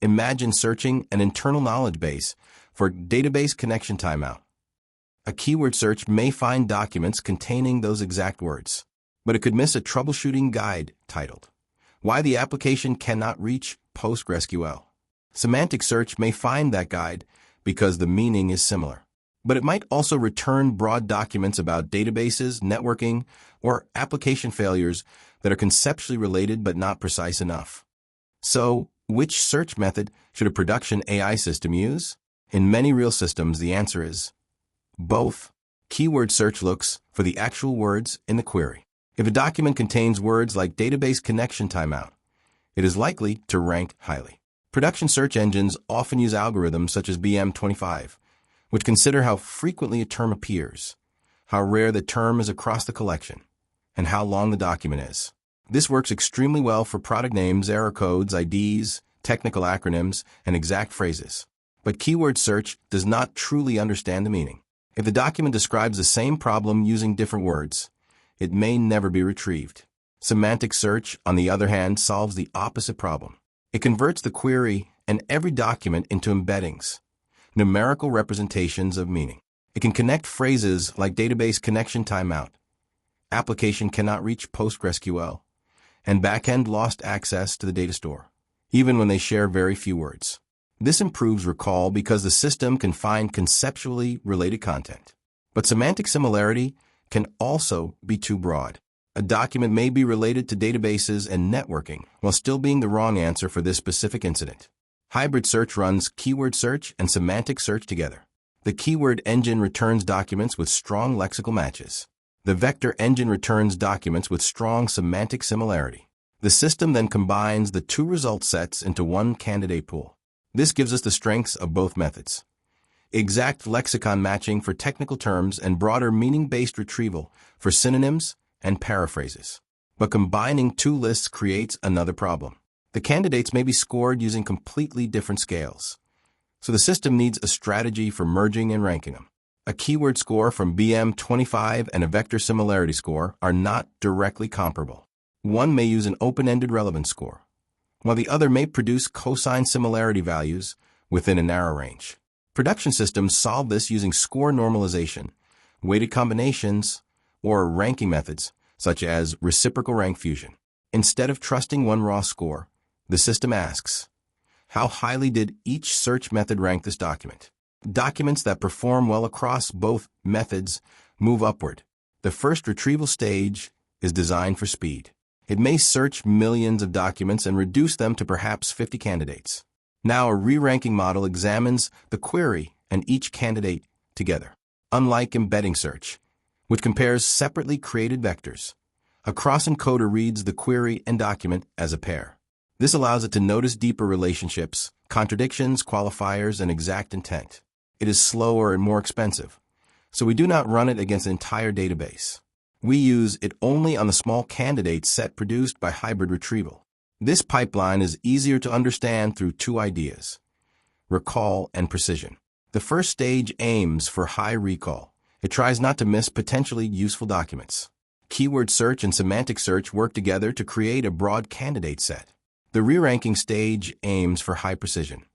Imagine searching an internal knowledge base for database connection timeout. A keyword search may find documents containing those exact words, but it could miss a troubleshooting guide titled, "Why the Application Cannot Reach PostgreSQL." Semantic search may find that guide because the meaning is similar, but it might also return broad documents about databases, networking, or application failures that are conceptually related but not precise enough. So, which search method should a production AI system use? In many real systems, the answer is both. Keyword search looks for the actual words in the query. If a document contains words like database connection timeout, it is likely to rank highly. Production search engines often use algorithms such as BM25, which consider how frequently a term appears, how rare the term is across the collection, and how long the document is. This works extremely well for product names, error codes, IDs, technical acronyms, and exact phrases. But keyword search does not truly understand the meaning. If the document describes the same problem using different words, it may never be retrieved. Semantic search, on the other hand, solves the opposite problem. It converts the query and every document into embeddings, numerical representations of meaning. It can connect phrases like database connection timeout, application cannot reach PostgreSQL, and backend lost access to the data store, even when they share very few words. This improves recall because the system can find conceptually related content. But semantic similarity can also be too broad. A document may be related to databases and networking while still being the wrong answer for this specific incident. Hybrid search runs keyword search and semantic search together. The keyword engine returns documents with strong lexical matches. The vector engine returns documents with strong semantic similarity. The system then combines the two result sets into one candidate pool. This gives us the strengths of both methods: exact lexicon matching for technical terms and broader meaning-based retrieval for synonyms and paraphrases. But combining two lists creates another problem. The candidates may be scored using completely different scales, so the system needs a strategy for merging and ranking them. A keyword score from BM25 and a vector similarity score are not directly comparable. One may use an open-ended relevance score, while the other may produce cosine similarity values within a narrow range. Production systems solve this using score normalization, weighted combinations, or ranking methods such as reciprocal rank fusion. Instead of trusting one raw score, the system asks, how highly did each search method rank this document? Documents that perform well across both methods move upward. The first retrieval stage is designed for speed. It may search millions of documents and reduce them to perhaps 50 candidates. Now a re-ranking model examines the query and each candidate together. Unlike embedding search, which compares separately created vectors, a cross-encoder reads the query and document as a pair. This allows it to notice deeper relationships, contradictions, qualifiers, and exact intent. It is slower and more expensive, so we do not run it against an entire database. We use it only on the small candidate set produced by hybrid retrieval. This pipeline is easier to understand through two ideas: recall and precision. The first stage aims for high recall. It tries not to miss potentially useful documents. Keyword search and semantic search work together to create a broad candidate set. The re-ranking stage aims for high precision.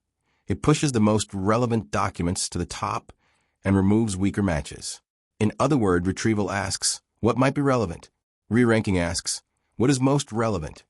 It pushes the most relevant documents to the top and removes weaker matches. In other words, retrieval asks, what might be relevant? Re-ranking asks, what is most relevant?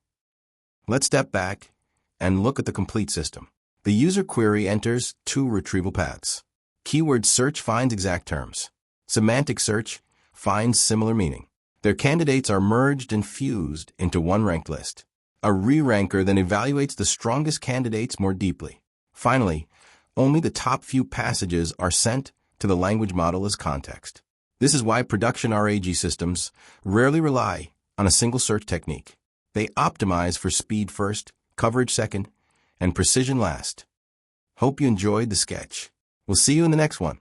Let's step back and look at the complete system. The user query enters two retrieval paths. Keyword search finds exact terms. Semantic search finds similar meaning. Their candidates are merged and fused into one ranked list. A re-ranker then evaluates the strongest candidates more deeply. Finally, only the top few passages are sent to the language model as context. This is why production RAG systems rarely rely on a single search technique. They optimize for speed first, coverage second, and precision last. Hope you enjoyed the sketch. We'll see you in the next one.